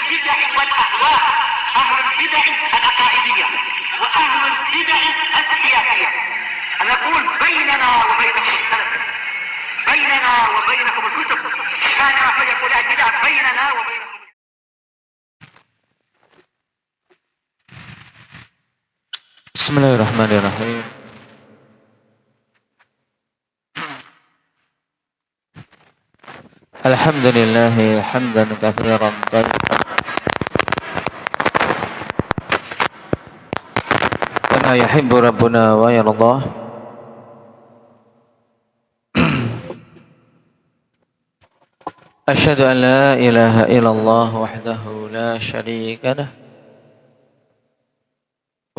البدع والأهواء، أهل البدع العقائدية وأهل البدع السياسية. أنا أقول بيننا وبينكم السلف، بيننا وبينكم الكتب، كان فيقول البدع بيننا وبينكم. Bismillahirrahmanirrahim. Alhamdulillah hamdan katsiran thayyiban kama yuhibbu rabbuna wa yardah. Asyhadu an la ilaha illallah wahdahu la syarika lah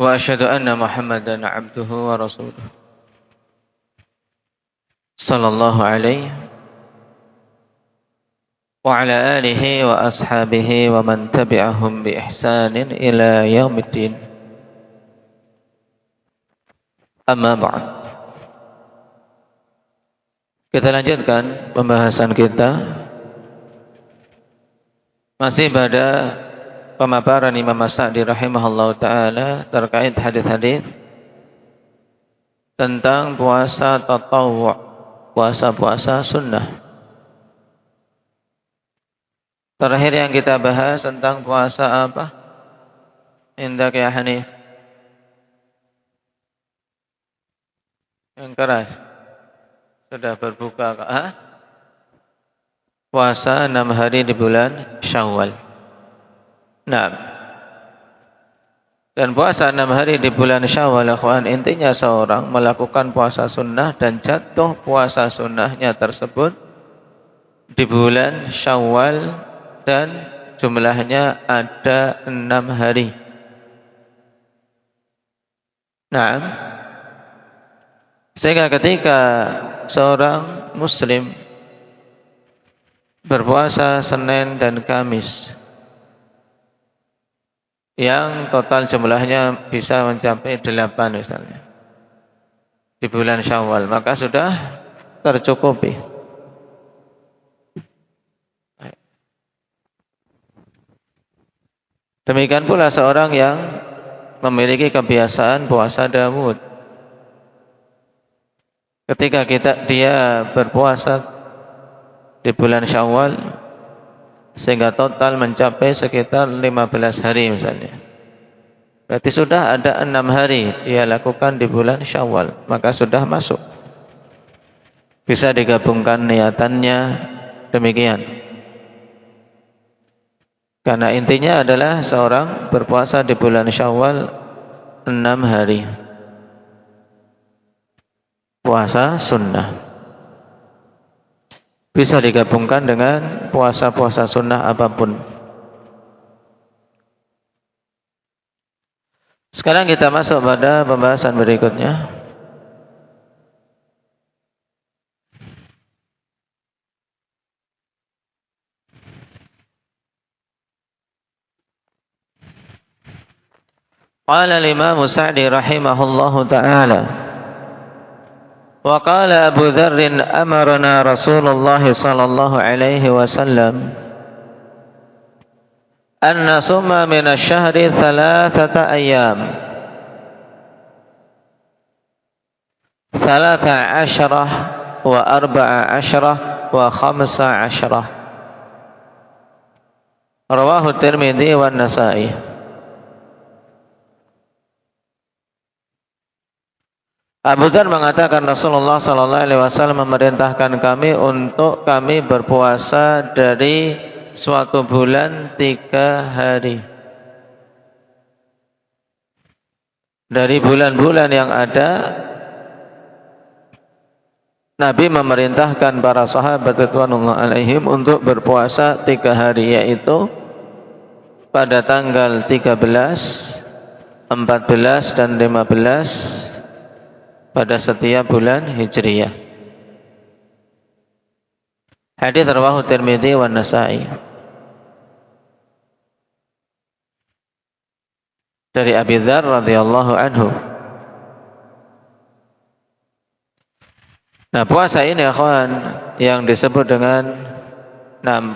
wa asyhadu anna Muhammadan abduhu wa rasuluh sallallahu alaihi wa ala alihi wa ashabihi wa man tabi'ahum bi ihsanin ila yaumiddin. Amma ba'd. Kita lanjutkan pembahasan kita masih pada pemaparan Imam As-Sa'di rahimahullah ta'ala terkait hadis-hadis tentang puasa tatawwu', puasa-puasa sunnah. Terakhir yang kita bahas tentang puasa apa? Indak ya Hanif. Yang keras. Sudah berbuka kah? Puasa 6 hari di bulan Syawal. Nah. Dan puasa 6 hari di bulan Syawal, ikhwan, intinya seorang melakukan puasa sunnah dan jatuh puasa sunnahnya tersebut di bulan Syawal dan jumlahnya ada 6 hari. Nah, sehingga ketika seorang muslim berpuasa Senin dan Kamis yang total jumlahnya bisa mencapai 8 misalnya di bulan Syawal, maka sudah tercukupi. Demikian pula seorang yang memiliki kebiasaan puasa Daud. Ketika dia berpuasa di bulan Syawal sehingga total mencapai sekitar 15 hari misalnya. Berarti sudah ada 6 hari dia lakukan di bulan Syawal, maka sudah masuk. Bisa digabungkan niatannya demikian. Karena intinya adalah seorang berpuasa di bulan Syawal 6 hari. Puasa sunnah. Bisa digabungkan dengan puasa-puasa sunnah apapun. Sekarang kita masuk pada pembahasan berikutnya. Qala al-Imam Sa'di rahimahullahu ta'ala wa qala Abu Dzar amarna Rasulullah sallallahu alaihi wasallam an nasuma min asy-syahri 3 ayyam 13 wa 14 wa 15 rawahu Tirmidzi wa Nasa'i. Abu Dzar mengatakan Rasulullah sallallahu alaihi wasallam memerintahkan kami untuk kami berpuasa dari suatu bulan 3 hari. Dari bulan-bulan yang ada, Nabi memerintahkan para sahabat radhiyallahu alaihim untuk berpuasa 3 hari, yaitu pada tanggal 13, 14 dan 15 pada setiap bulan Hijriyah. Hadis rawahu Tirmidzi wa Nasa'i. Dari Abi Dzar radhiyallahu anhu. Nah, puasa ini akhwan yang disebut dengan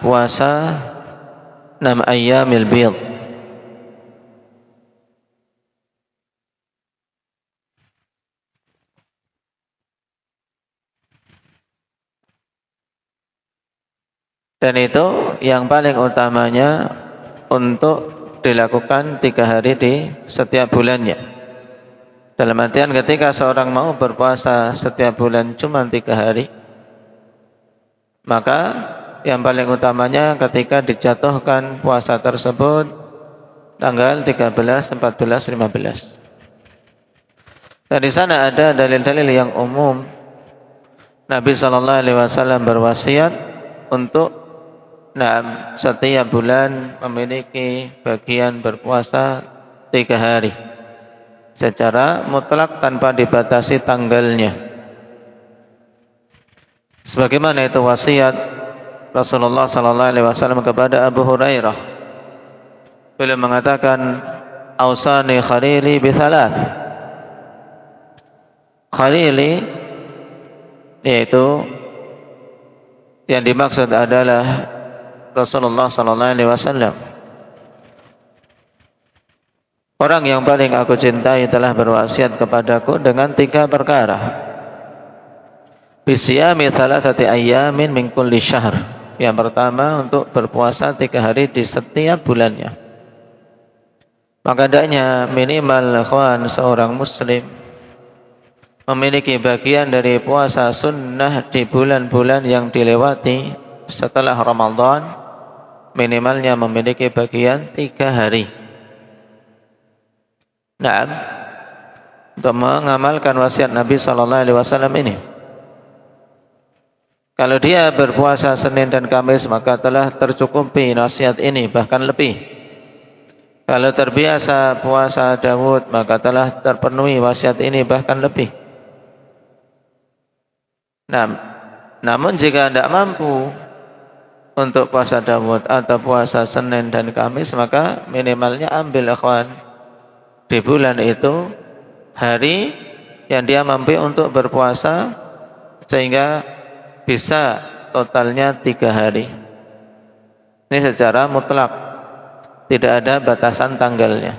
puasa 6 ayyamil bid. Dan itu yang paling utamanya untuk dilakukan 3 hari di setiap bulannya. Dalam artian ketika seorang mau berpuasa setiap bulan cuma 3 hari, maka yang paling utamanya ketika dijatuhkan puasa tersebut tanggal 13, 14, 15. Dan di sana ada dalil-dalil yang umum. Nabi SAW berwasiat untuk setiap bulan memiliki bagian berpuasa 3 hari secara mutlak tanpa dibatasi tanggalnya. Sebagaimana itu wasiat Rasulullah SAW kepada Abu Hurairah. Beliau mengatakan, "Ausani khalili bithalath." Khalili yaitu yang dimaksud adalah Rasulullah SAW. Orang yang paling aku cintai telah berwasiat kepadaku dengan 3 perkara. Bisiyami thalathati ayyamin min kulli syahr. Yang pertama untuk berpuasa 3 hari di setiap bulannya. Maka hendaknya minimal ikhwan seorang muslim memiliki bagian dari puasa sunnah di bulan-bulan yang dilewati setelah Ramadan. Minimalnya memiliki bagian 3 hari. Untuk mengamalkan wasiat Nabi SAW ini. Kalau dia berpuasa Senin dan Kamis, maka telah tercukupi wasiat ini, bahkan lebih. Kalau terbiasa puasa Daud, maka telah terpenuhi wasiat ini, bahkan lebih. Namun jika tidak mampu untuk puasa Daud atau puasa Senin dan Kamis, maka minimalnya ambil ikhwan di bulan itu hari yang dia mampu untuk berpuasa sehingga bisa totalnya 3 hari. Ini secara mutlak, tidak ada batasan tanggalnya.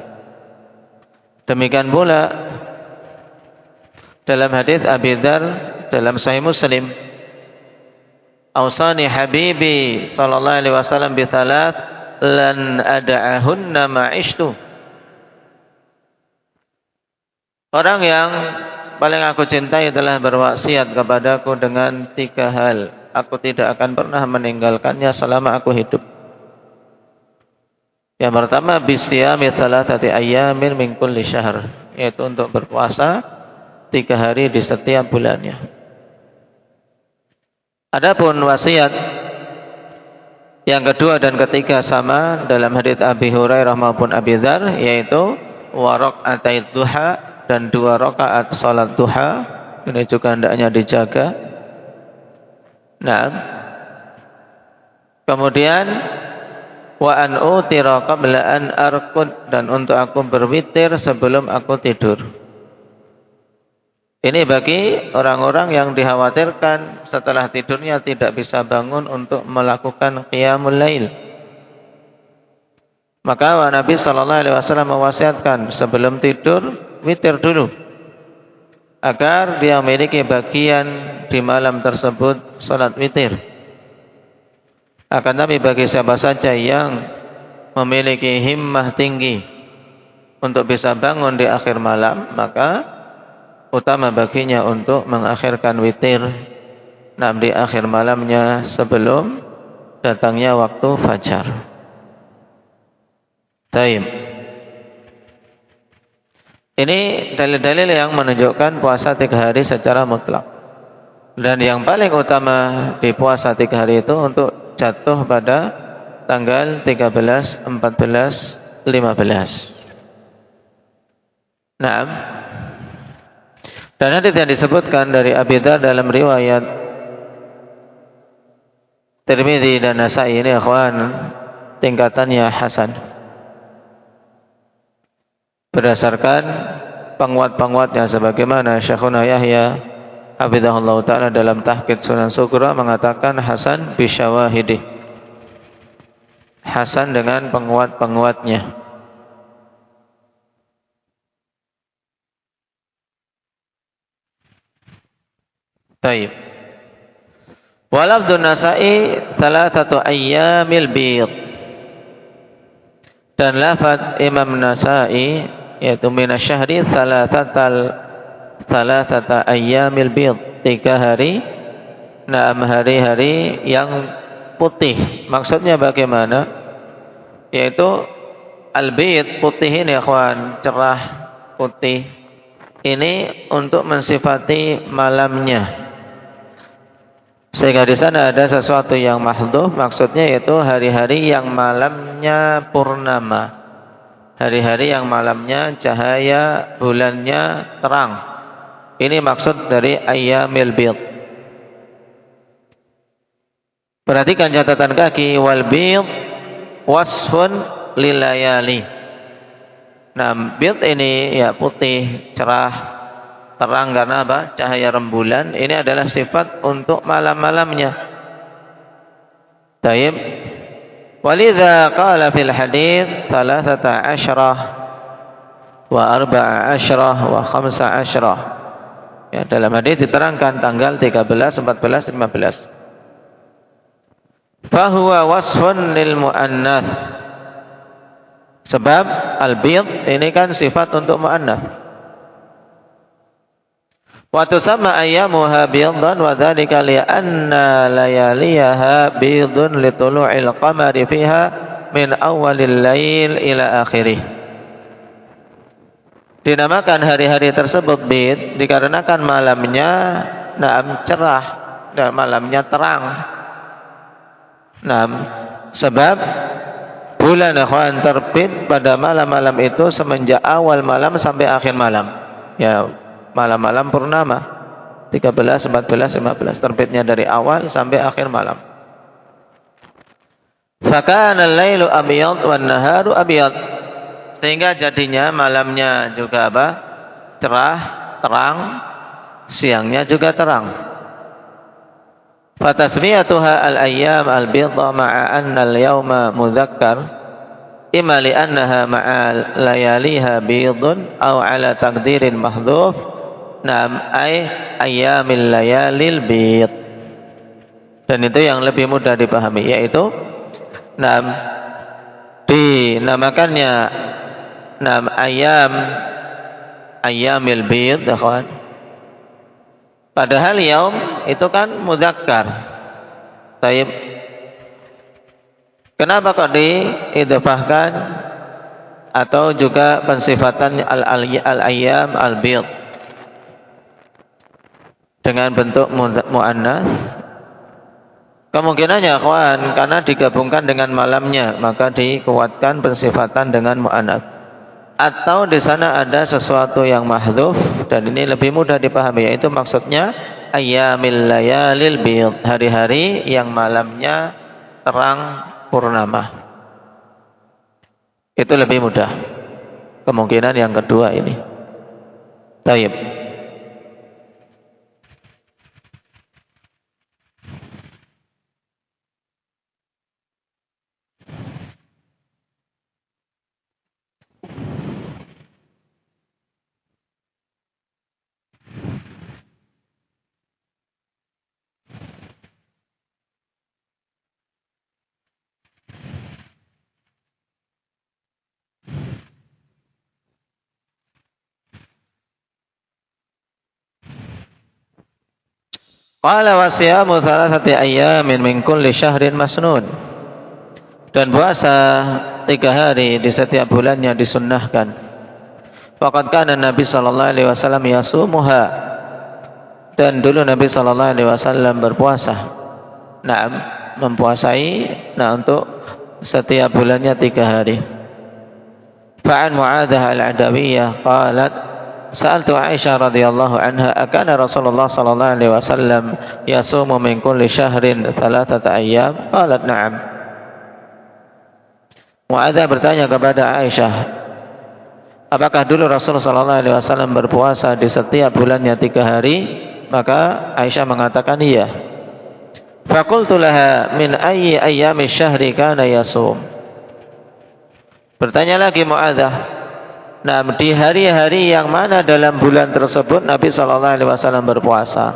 Demikian pula dalam hadis Abi Dzar dalam Sahih Muslim, "Ausani habibi sallallahu alaihi wasallam bi thalath lan ada'ahunna ma'ishtu." Orang yang paling aku cintai telah berwasiat kepadaku dengan 3 hal. Aku tidak akan pernah meninggalkannya selama aku hidup. Yang pertama, bisiyami thalathati ayyamin min kulli syahr, yaitu untuk berpuasa 3 hari di setiap bulannya. Adapun wasiat yang kedua dan ketiga sama dalam hadits Abi Hurairah maupun Abi Dzar, yaitu wa raka'atai duha, dan 2 rakaat salat duha. Ini juga hendaknya dijaga. Kemudian wa an utira qabla an arqud, dan untuk aku berwitir sebelum aku tidur. Ini bagi orang-orang yang dikhawatirkan setelah tidurnya tidak bisa bangun untuk melakukan qiyamul lail. Maka Nabi SAW mewasiatkan sebelum tidur witir dulu, agar dia memiliki bagian di malam tersebut salat witir. Akan tapi bagi siapa saja yang memiliki himmah tinggi untuk bisa bangun di akhir malam, maka utama baginya untuk mengakhirkan witir di akhir malamnya sebelum datangnya waktu fajar. Taib. Ini dalil-dalil yang menunjukkan puasa 3 hari secara mutlak. Dan yang paling utama di puasa 3 hari itu untuk jatuh pada tanggal 13, 14, 15. Dan hadits yang disebutkan dari Abi Dzar dalam riwayat Tirmidzi dan Nasa'i ini ikhwan tingkatannya hasan. Berdasarkan penguat-penguatnya sebagaimana Syekhuna Yahya hafizahullah taala dalam Tahqiq Sunan Sughra mengatakan hasan bisyawahidih. hasan dengan penguat-penguatnya. Baik. Walafdun Nasa'i thalathatu ayyamil bid. Dan lafaz Imam Nasa'i yaitu minasyahri thalathata ayyamil bid, 3 hari, 6 hari-hari yang putih. Maksudnya bagaimana? Yaitu al-bid, putih ini ikhwan, cerah, putih. Ini untuk mensifati malamnya. Sehingga di sana ada sesuatu yang mahdhuf, maksudnya yaitu hari-hari yang malamnya purnama. Hari-hari yang malamnya cahaya bulannya terang. Ini maksud dari ayyamil bid. Perhatikan catatan kaki, wal bid wasfun lilayali. Nah, bid ini ya putih, cerah, terang karena apa? Cahaya rembulan. Ini adalah sifat untuk malam-malamnya. Taib. Walidha qala fil hadits 13 wa 14 wa 15. Ya, dalam hadis diterangkan tanggal 13, 14, 15. Fahuwa wasfun lil muannats. Sebab al-bid ini kan sifat untuk muannats. Wa tusamma ayyamuha bidhan wa dzalika li anna layaliha bidhun li tulu'il qamari fiha min awwalil lail ila akhirih. Dinamakan hari-hari tersebut bid dikarenakan malamnya cerah dan malamnya terang. Sebab bulan ikhwan terbit pada malam-malam itu semenjak awal malam sampai akhir malam. Ya, malam-malam purnama 13, 14, 15 terbitnya dari awal sampai akhir malam. Fakana al-lailu abyad wan naharu abyad. Sehingga jadinya malamnya juga apa? Cerah, terang, siangnya juga terang. Fatasmiyatuha al-ayyam al-bidha ma'a anna al-yawma mudzakkar imma li annaha ma'a layaliha bidun aw ala taqdirin mahdhuf. Ay ayyamil layalil bid. Dan itu yang lebih mudah dipahami, yaitu dinamakannya ayyamil bid, kawan. Padahal yaum itu kan mudzakkar. Taib. Kenapa kok diidhafahkan atau juga pensifatan al-ayyam al-bid dengan bentuk muannas? Kemungkinannya kawan, karena digabungkan dengan malamnya, maka dikuatkan pensifatan dengan muannas. Atau di sana ada sesuatu yang mahdhuf dan ini lebih mudah dipahami, yaitu maksudnya ayyamil layalil bid, hari-hari yang malamnya terang purnama. Itu lebih mudah. Kemungkinan yang kedua ini. Baik. Qala wa siyamu thalathati ayyamin min kulli syahrin masnun. Dan puasa 3 hari di setiap bulannya disunnahkan. Faqad kana Nabi sallallahu alaihi wasallam yasumuha. Dan dulu Nabi sallallahu alaihi wasallam berpuasa. Mempuasai untuk setiap bulannya 3 hari. Fa'an Mu'adzah al-Adawiyah qalat Sa'altu Aisyah radhiyallahu anha akana Rasulullah sallallahu alaihi wasallam yasumu min kulli syahrin 3 ayyam? Qalat na'am. Mu'adzah bertanya kepada Aisyah, apakah dulu Rasulullah sallallahu alaihi wasallam berpuasa di setiap bulannya 3 hari? Maka Aisyah mengatakan iya. Faqultu laha min ayyi ayyami syahri kana yasum? Bertanya lagi Mu'adzah, nah di hari-hari yang mana dalam bulan tersebut Nabi SAW berpuasa?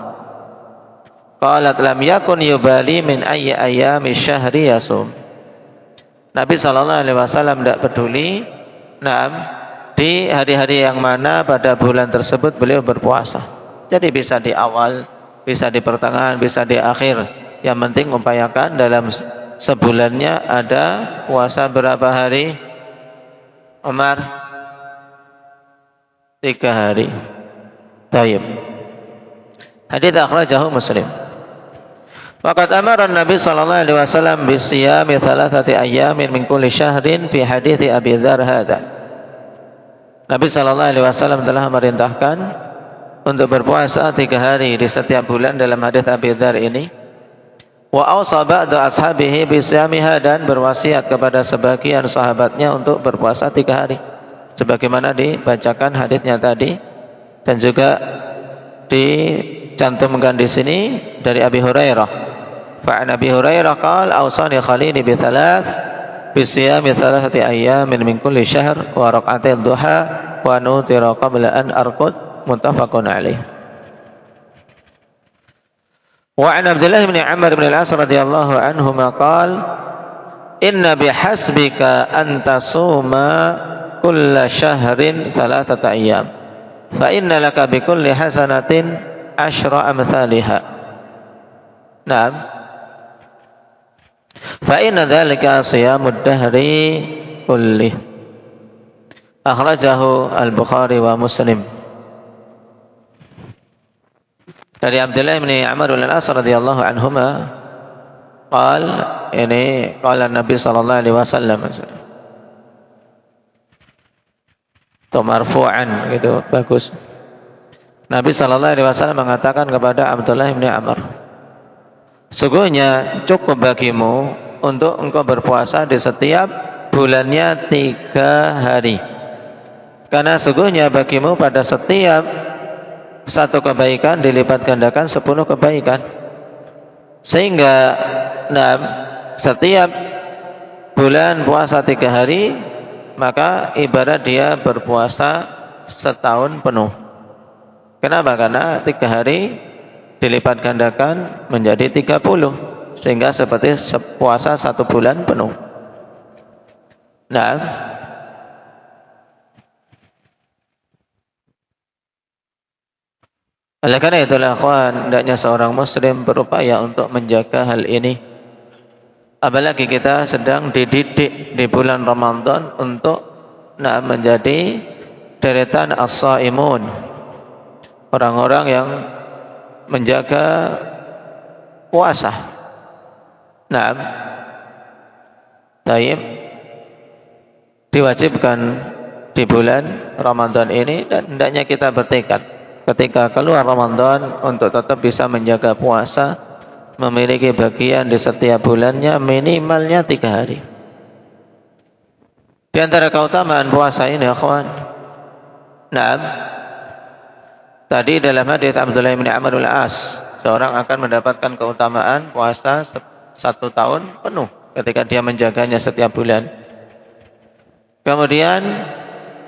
Qalat lam yakun yubali min ayyi ayami syahri yasum. Nabi SAW tidak peduli, nah di hari-hari yang mana pada bulan tersebut beliau berpuasa. Jadi bisa di awal, bisa di pertengahan, bisa di akhir. Yang penting upayakan dalam sebulannya ada puasa berapa hari? Umar? 3 hari. Tayyib. Hadits akhrajahu Muslim. Waqad amara Nabi sallallahu alaihi wasallam bi siyami 3 ayyamin min kulli syahrin fi hadits Abi Dzar hadza. Nabi sallallahu alaihi wasallam telah merintahkan untuk berpuasa 3 hari di setiap bulan dalam hadis Abi Dzar ini. Wa awsa ba'du ashabihi bi siyamiha, dan berwasiat kepada sebagian sahabatnya untuk berpuasa 3 hari. Sebagaimana dibacakan hadisnya tadi, dan juga dicantumkan di sini dari Abi Hurairah. Fa an Abi Hurairah qala awsani khalili bi siyami 3 ayyamin min kulli syahr wa raq'atil duha wa nutira qabla an arqud, muttafaqun alaih. Wa an Abdullah bin Amr bin al-As radhiyallahu anhuma qala inna bihasbika an tasuma kulla syahrin 3 ayyam fa inna laka bi kulli hasanatin 10 amsalha. Naam. Fa inna dzalika siyamud dahri kullih. Akhrajahu Al-Bukhari wa Muslim. Dari Abdullah bin Amr bin al-As radhiyallahu anhuma qala Nabi sallallahu alaihi wasallam atau marfu'an gitu, bagus. Nabi sallallahu alaihi wasallam mengatakan kepada Abdullah bin Amr, sungguhnya cukup bagimu untuk engkau berpuasa di setiap bulannya 3 hari. Karena sungguhnya bagimu pada setiap 1 kebaikan dilipat gandakan 10 kebaikan. Sehingga setiap bulan puasa 3 hari, maka ibarat dia berpuasa setahun penuh. Kenapa? Karena 3 hari dilipat gandakan menjadi 30, sehingga seperti puasa 1 bulan penuh. Nah, oleh karena itulah kawan, hendaknya seorang muslim berupaya untuk menjaga hal ini. Apalagi kita sedang dididik di bulan Ramadan untuk menjadi deretan as-shaimun, orang-orang yang menjaga puasa. Nah, taib diwajibkan di bulan Ramadan ini, dan hendaknya kita bertekad ketika keluar Ramadan untuk tetap bisa menjaga puasa, memiliki bagian di setiap bulannya minimalnya 3 hari. Di antara keutamaan puasa ini, akhwan, tadi dalam hadis Abdullah bin Amr al-As, seorang akan mendapatkan keutamaan puasa 1 tahun penuh ketika dia menjaganya setiap bulan. Kemudian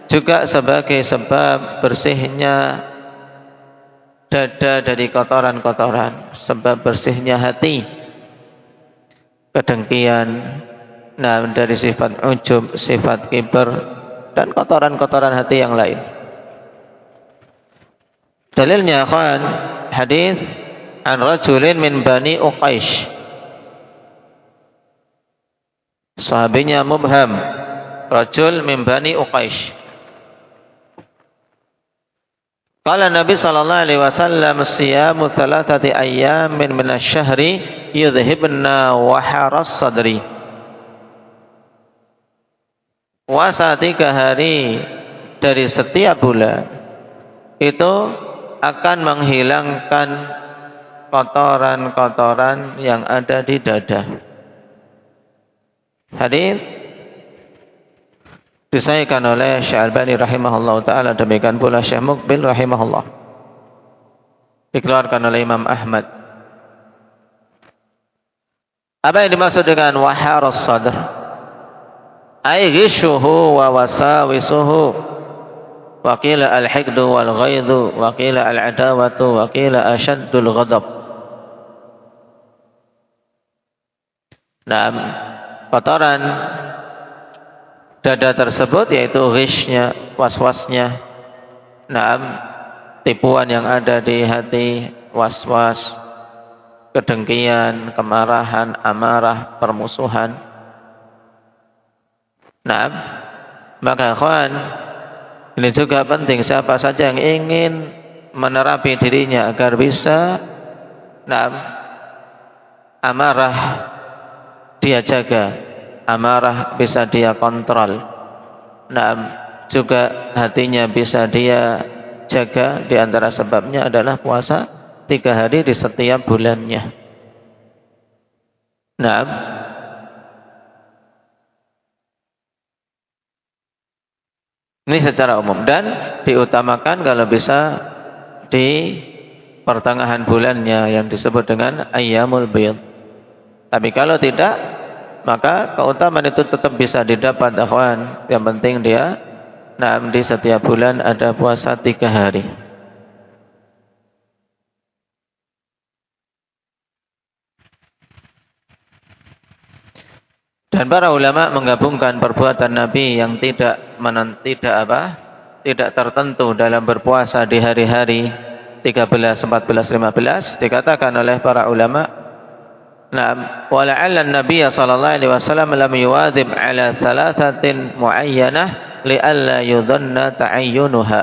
juga sebagai sebab bersihnya dada dari kotoran-kotoran, sebab bersihnya hati, kedengkian, dari sifat ujub, sifat kibar, dan kotoran-kotoran hati yang lain. Dalilnya kan hadis an rajulin min Bani Uqaish, sahabinya mubham, rajul min Bani Uqaish. Qala Nabi sallallahu alaihi wasallam siyamu 3 ayyamin min asy-syahri yudhibna waharas sadri. Puasa 3 hari dari setiap bulan itu akan menghilangkan kotoran-kotoran yang ada di dada. Hadis disahihkan oleh Syekh Albani rahimahullah ta'ala, demikian pula Syekh Muqbil rahimahullah. Dikeluarkan oleh Imam Ahmad. Apa yang dimaksud dengan waharas sadr? Ai ghishuhu wa wasawisuhu. Wa qila al-hiqdu wal ghaidhu, wa qila al-adawatu, wa qila ashaddul ghadab. Nah, kotoran dada tersebut yaitu ghishnya, waswasnya. Nah, tipuan yang ada di hati, waswas, kedengkian, kemarahan, amarah, permusuhan. Nah, maka kawan, ini juga penting, siapa saja yang ingin menerapi dirinya agar bisa amarah dia jaga, amarah bisa dia kontrol, juga hatinya bisa dia jaga. Di antara sebabnya adalah puasa 3 hari di setiap bulannya. Ini secara umum, dan diutamakan kalau bisa di pertengahan bulannya yang disebut dengan ayyamul bid. Tapi kalau tidak, maka keutamaan itu tetap bisa didapat, akhwan. Yang penting dia di setiap bulan ada puasa 3 hari. Dan para ulama menggabungkan perbuatan Nabi yang tidak tertentu dalam berpuasa di hari-hari 13, 14, 15. Dikatakan oleh para ulama, wala'alla an-nabiy sallallahu alaihi wasallam lam yuwadhib ala thalathatin muayyanah li'alla yudhanna ta'ayyunuha.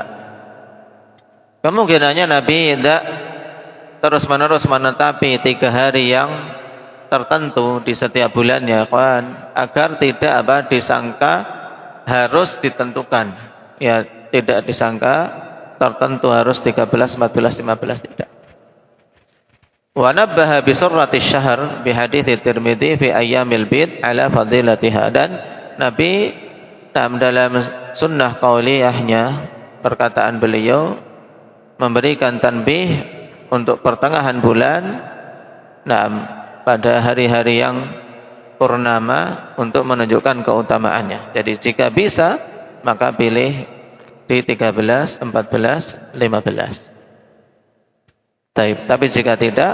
Kemungkinannya Nabi tidak terus-menerus menetapi 3 hari yang tertentu di setiap bulannya, kawan, agar tidak disangka harus ditentukan. Ya, tidak disangka tertentu harus 13, 14, 15, tidak. Wa nabbaha bi surrati syahr bi hadits Tirmidzi fi ayyamil bid ala fadilatiha. Dan Nabi dalam sunnah qauliyahnya, perkataan beliau, memberikan tanbih untuk pertengahan bulan pada hari-hari yang purnama untuk menunjukkan keutamaannya. Jadi jika bisa, maka pilih di 13, 14, 15. Tapi jika tidak,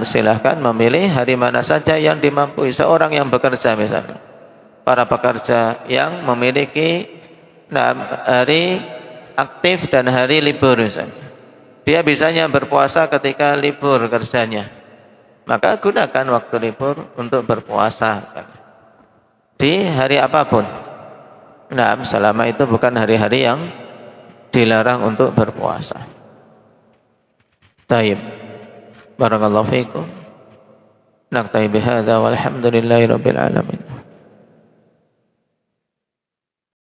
silahkan memilih hari mana saja yang dimampui seorang yang bekerja misalnya. Para pekerja yang memiliki hari aktif dan hari libur misalnya. Dia bisanya berpuasa ketika libur kerjanya. Maka gunakan waktu libur untuk berpuasa di hari apapun. Selama itu bukan hari-hari yang dilarang untuk berpuasa. Taib. Barakallahu fiikum. Naktabi bihadza walhamdulillahirabbil alamin.